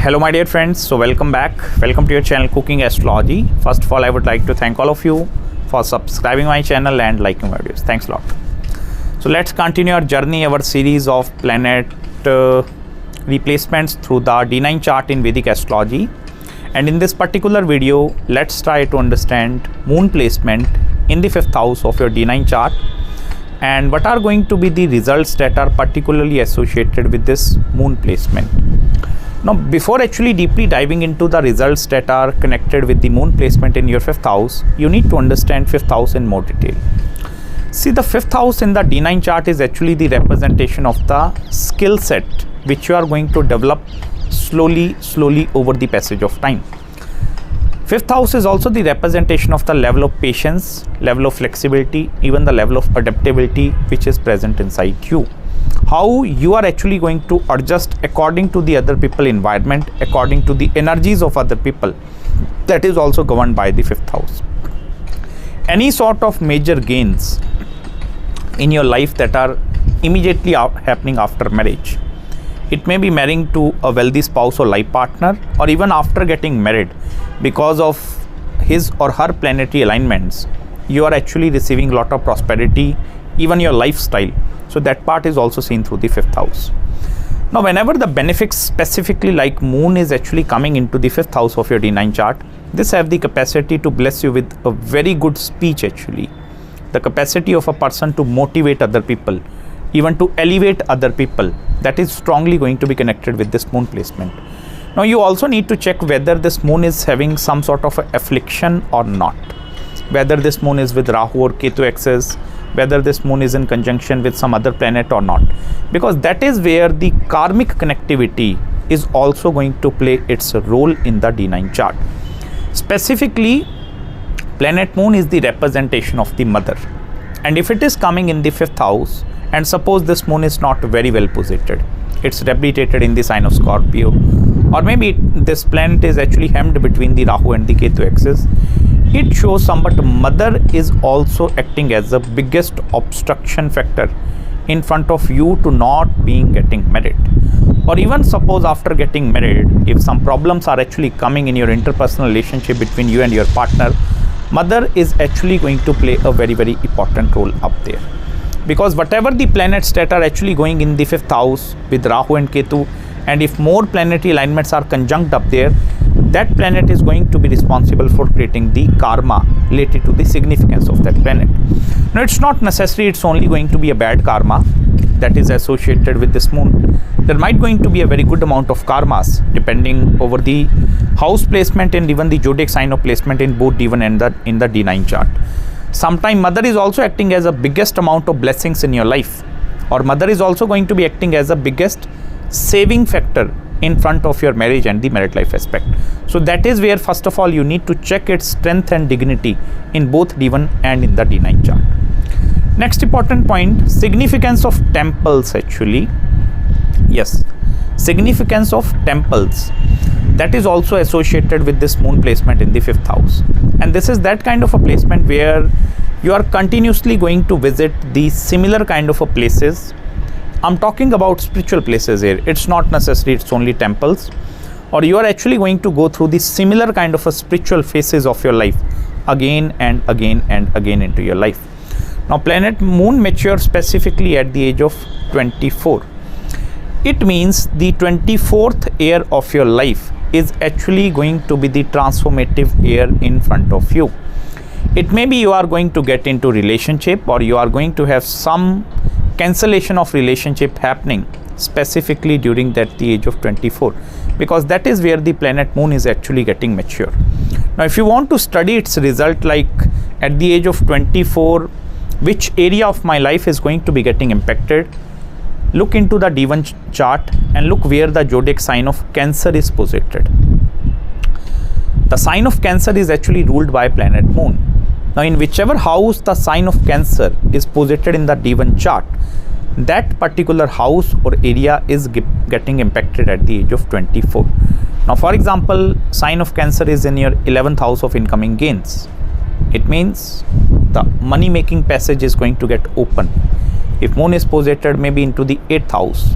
Hello my dear friends, so welcome to your channel Cooking Astrology. First of all, I would like to thank all of you for subscribing my channel and liking my videos. Thanks a lot. So let's continue our journey, our series of planet replacements through the D-9 chart in Vedic Astrology. And in this particular video, let's try to understand moon placement in the 5th house of your D-9 chart and what are going to be the results that are particularly associated with this moon placement. Now, before actually deeply diving into the results that are connected with the moon placement in your 5th house, you need to understand 5th house in more detail. See, the 5th house in the D9 chart is actually the representation of the skill set which you are going to develop slowly over the passage of time. 5th house is also the representation of the level of patience, level of flexibility, even the level of adaptability which is present inside you. How you are actually going to adjust according to the other people environment, according to the energies of other people, that is also governed by the 5th house. Any sort of major gains in your life that are immediately happening after marriage, it may be marrying to a wealthy spouse or life partner, or even after getting married, because of his or her planetary alignments, you are actually receiving a lot of prosperity, even your lifestyle. So that part is also seen through the 5th house. Now, whenever the benefics specifically like moon is actually coming into the 5th house of your D9 chart, this have the capacity to bless you with a very good speech actually. The capacity of a person to motivate other people, even to elevate other people, that is strongly going to be connected with this moon placement. Now, you also need to check whether this moon is having some sort of affliction or not. Whether this moon is with Rahu or Ketu axis, whether this moon is in conjunction with some other planet or not, because that is where the karmic connectivity is also going to play its role in the D9 chart. Specifically, planet moon is the representation of the mother, and if it is coming in the 5th house, and suppose this moon is not very well positioned, it's debilitated in the sign of Scorpio, or maybe this planet is actually hemmed between the Rahu and the Ketu axis, it shows somewhat mother is also acting as the biggest obstruction factor in front of you to not being getting married. Or even suppose after getting married, if some problems are actually coming in your interpersonal relationship between you and your partner, mother is actually going to play a very important role up there. Because whatever the planets that are actually going in the 5th house with Rahu and Ketu, and if more planetary alignments are conjunct up there, that planet is going to be responsible for creating the karma related to the significance of that planet. Now, it's not necessary it's only going to be a bad karma that is associated with this moon. There might going to be a very good amount of karmas depending over the house placement and even the zodiac sign of placement in both D1 and in the D9 chart. Sometimes mother is also acting as a biggest amount of blessings in your life, or mother is also going to be acting as a biggest saving factor in front of your marriage and the married life aspect. So that is where first of all you need to check its strength and dignity in both D1 and in the D9 chart. Next important point, significance of temples actually. Yes, significance of temples, that is also associated with this moon placement in the 5th house. And this is that kind of a placement where you are continuously going to visit the similar kind of a places. I'm talking about spiritual places here. It's not necessary it's only temples, or you are actually going to go through the similar kind of a spiritual phases of your life again and again into your life. Now, planet moon matures specifically at the age of 24. It means the 24th year of your life is actually going to be the transformative year in front of you. It may be you are going to get into relationship, or you are going to have some cancellation of relationship happening specifically during the age of 24, because that is where the planet moon is actually getting mature. Now, if you want to study its result, like at the age of 24, which area of my life is going to be getting impacted, look into the D1 chart and look where the zodiac sign of Cancer is positioned. The sign of Cancer is actually ruled by planet moon. Now, in whichever house the sign of Cancer is positioned in the D1 chart, that particular house or area is getting impacted at the age of 24. Now, for example, sign of Cancer is in your 11th house of incoming gains. It means the money making passage is going to get open. If moon is positioned maybe into the 8th house,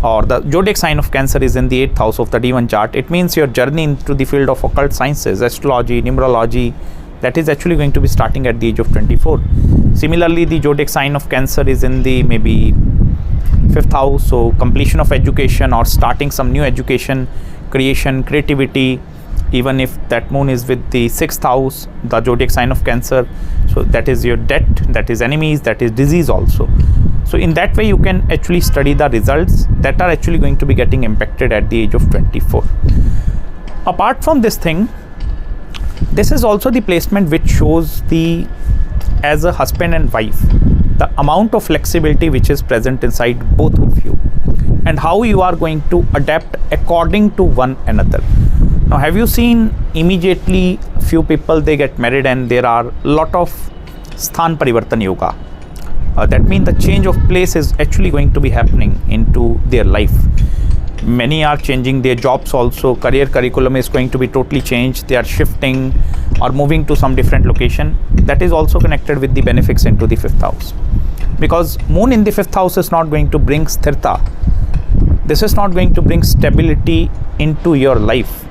or the zodiac sign of Cancer is in the 8th house of the D1 chart, it means your journey into the field of occult sciences, astrology, numerology, that is actually going to be starting at the age of 24. Similarly, the zodiac sign of Cancer is in the maybe 5th house, so completion of education or starting some new education, creation, creativity. Even if that moon is with the 6th house, the zodiac sign of Cancer, so that is your debt, that is enemies, that is disease also. So in that way you can actually study the results that are actually going to be getting impacted at the age of 24. Apart from this thing, this is also the placement which shows the, as a husband and wife, the amount of flexibility which is present inside both of you and how you are going to adapt according to one another. Now, have you seen immediately few people, they get married and there are lot of sthan parivartan yoga. That means the change of place is actually going to be happening into their life. Many are changing their jobs also, career curriculum is going to be totally changed, they are shifting or moving to some different location. That is also connected with the benefics into the 5th house. Because moon in the 5th house is not going to bring sthirta. This is not going to bring stability into your life.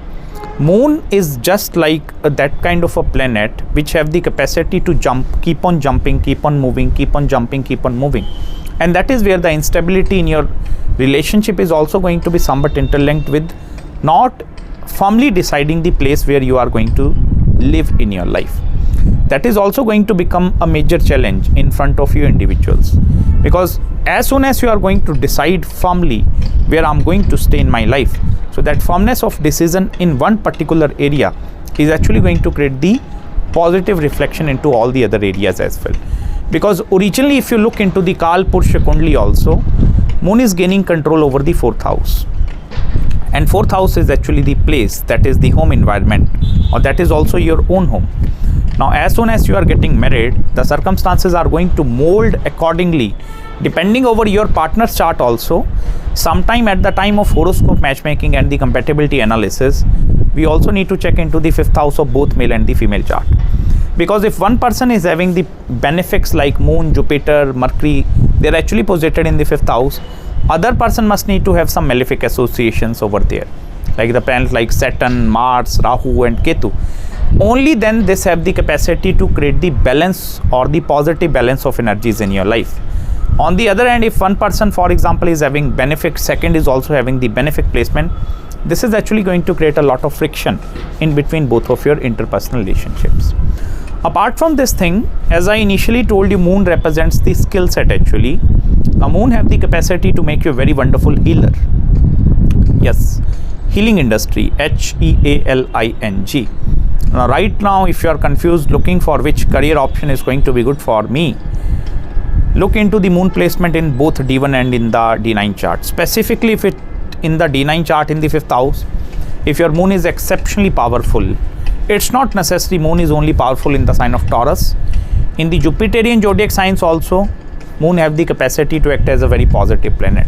Moon is just like that kind of a planet which have the capacity to jump, keep on jumping, keep on moving, keep on jumping, keep on moving. And that is where the instability in your relationship is also going to be somewhat interlinked with not firmly deciding the place where you are going to live in your life. That is also going to become a major challenge in front of you individuals, because as soon as you are going to decide firmly where I'm going to stay in my life, so that firmness of decision in one particular area is actually going to create the positive reflection into all the other areas as well. Because originally if you look into the Kal Purusha Kundali also, moon is gaining control over the 4th house. And 4th house is actually the place, that is the home environment, or that is also your own home. Now, as soon as you are getting married, the circumstances are going to mold accordingly, depending over your partner's chart also. Sometime at the time of horoscope matchmaking and the compatibility analysis, we also need to check into the 5th house of both male and the female chart. Because if one person is having the benefics like moon, Jupiter, Mercury, they are actually posited in the 5th house, other person must need to have some malefic associations over there, like the planets like Saturn, Mars, Rahu and Ketu. Only then this have the capacity to create the balance or the positive balance of energies in your life. On the other hand, if one person, for example, is having benefic, second is also having the benefic placement, this is actually going to create a lot of friction in between both of your interpersonal relationships. Apart from this thing, as I initially told you, moon represents the skill set actually. Now, moon have the capacity to make you a very wonderful healer. Yes, healing industry, H-E-A-L-I-N-G. Now, right now, if you are confused looking for which career option is going to be good for me, look into the moon placement in both D1 and in the D9 chart. Specifically, if it in the D9 chart in the 5th house, if your moon is exceptionally powerful, it's not necessary moon is only powerful in the sign of Taurus. In the Jupiterian zodiac signs also, moon have the capacity to act as a very positive planet.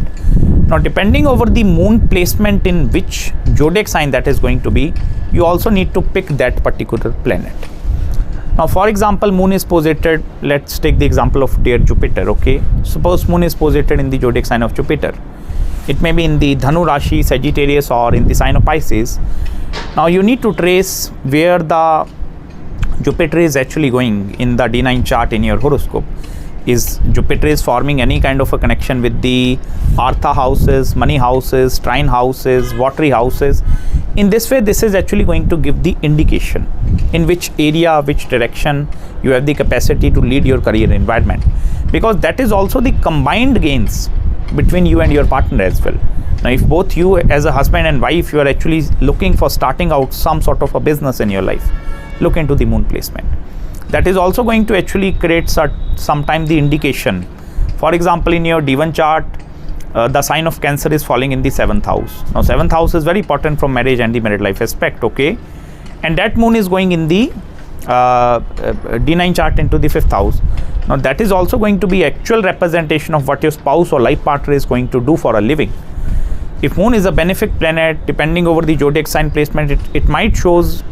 Now, depending over the moon placement in which zodiac sign that is going to be, you also need to pick that particular planet. Now, for example, moon is posited, let's take the example of dear Jupiter, okay. Suppose moon is posited in the zodiac sign of Jupiter. It may be in the Dhanu Rashi, Sagittarius, or in the sign of Pisces. Now, you need to trace where the Jupiter is actually going in the D9 chart in your horoscope. Is Jupiter is forming any kind of a connection with the Artha houses, money houses, trine houses, watery houses. In this way, this is actually going to give the indication in which area, which direction you have the capacity to lead your career environment. Because that is also the combined gains between you and your partner as well. Now, if both you as a husband and wife, you are actually looking for starting out some sort of a business in your life, look into the moon placement. That is also going to actually create sometime the indication. For example, in your D1 chart, the sign of Cancer is falling in the 7th house. Now, 7th house is very important from marriage and the married life aspect, okay. And that moon is going in the D9 chart into the 5th house. Now, that is also going to be actual representation of what your spouse or life partner is going to do for a living. If moon is a benefic planet, depending over the zodiac sign placement, it might shows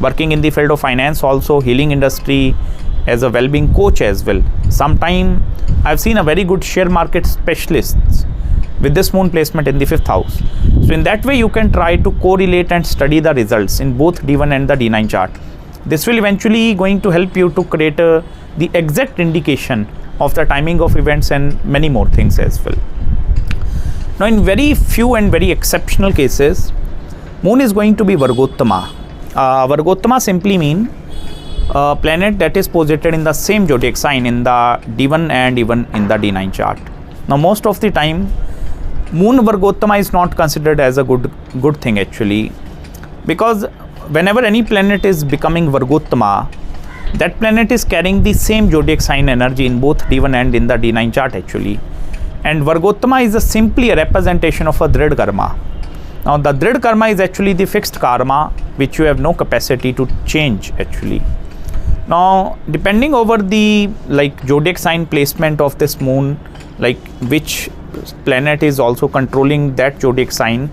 working in the field of finance also, healing industry, as a well-being coach as well. Sometime I've seen a very good share market specialists with this moon placement in the 5th house. So in that way you can try to correlate and study the results in both D1 and the D9 chart. This will eventually going to help you to create the exact indication of the timing of events and many more things as well. Now in very few and very exceptional cases, moon is going to be Vargottama. Vargottama simply mean a planet that is posited in the same zodiac sign in the D1 and even in the D9 chart. Now most of the time moon Vargottama is not considered as a good thing actually, because whenever any planet is becoming Vargottama, that planet is carrying the same zodiac sign energy in both D1 and in the D9 chart actually. And Vargottama is simply a representation of a Drid karma. Now the Drid karma is actually the fixed karma which you have no capacity to change actually. Now depending over the zodiac sign placement of this moon, like which planet is also controlling that zodiac sign,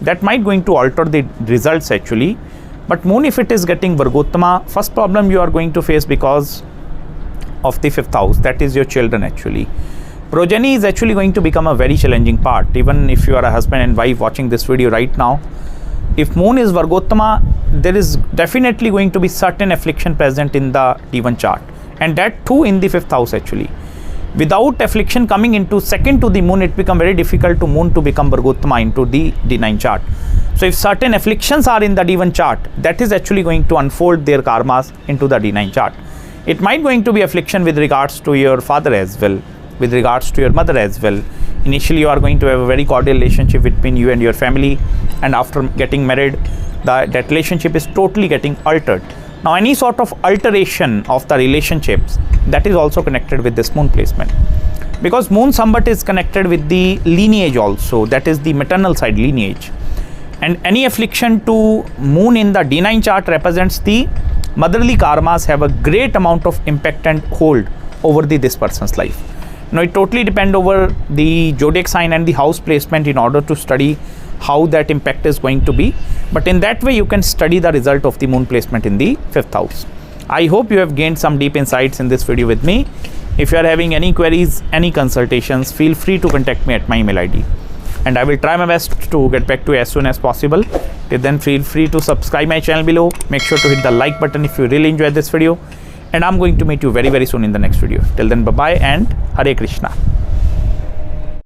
that might going to alter the results actually. But moon, if it is getting Vargottama, first problem you are going to face because of the 5th house, that is your children actually. Progeny is actually going to become a very challenging part. Even if you are a husband and wife watching this video right now, if moon is Vargottama, there is definitely going to be certain affliction present in the D1 chart, and that too in the 5th house actually. Without affliction coming into second to the moon, it become very difficult to moon to become Vargottama into the D9 chart. So if certain afflictions are in the D1 chart, that is actually going to unfold their karmas into the D9 chart. It might going to be affliction with regards to your father as well, with regards to your mother as well. Initially you are going to have a very cordial relationship between you and your family, and after getting married, that relationship is totally getting altered. Now any sort of alteration of the relationships, that is also connected with this moon placement, because moon Sambat is connected with the lineage also, that is the maternal side lineage, and any affliction to moon in the D9 chart represents the motherly karmas have a great amount of impact and hold over this person's life. Now it totally depends over the zodiac sign and the house placement in order to study how that impact is going to be, but in that way you can study the result of the moon placement in the 5th house. I hope you have gained some deep insights in this video with me. If you are having any queries, any consultations, feel free to contact me at my email ID, and I will try my best to get back to you as soon as possible. Till then, feel free to subscribe my channel below. Make sure to hit the like button if you really enjoyed this video, and I'm going to meet you very soon in the next video. Till then, bye bye and Hare Krishna.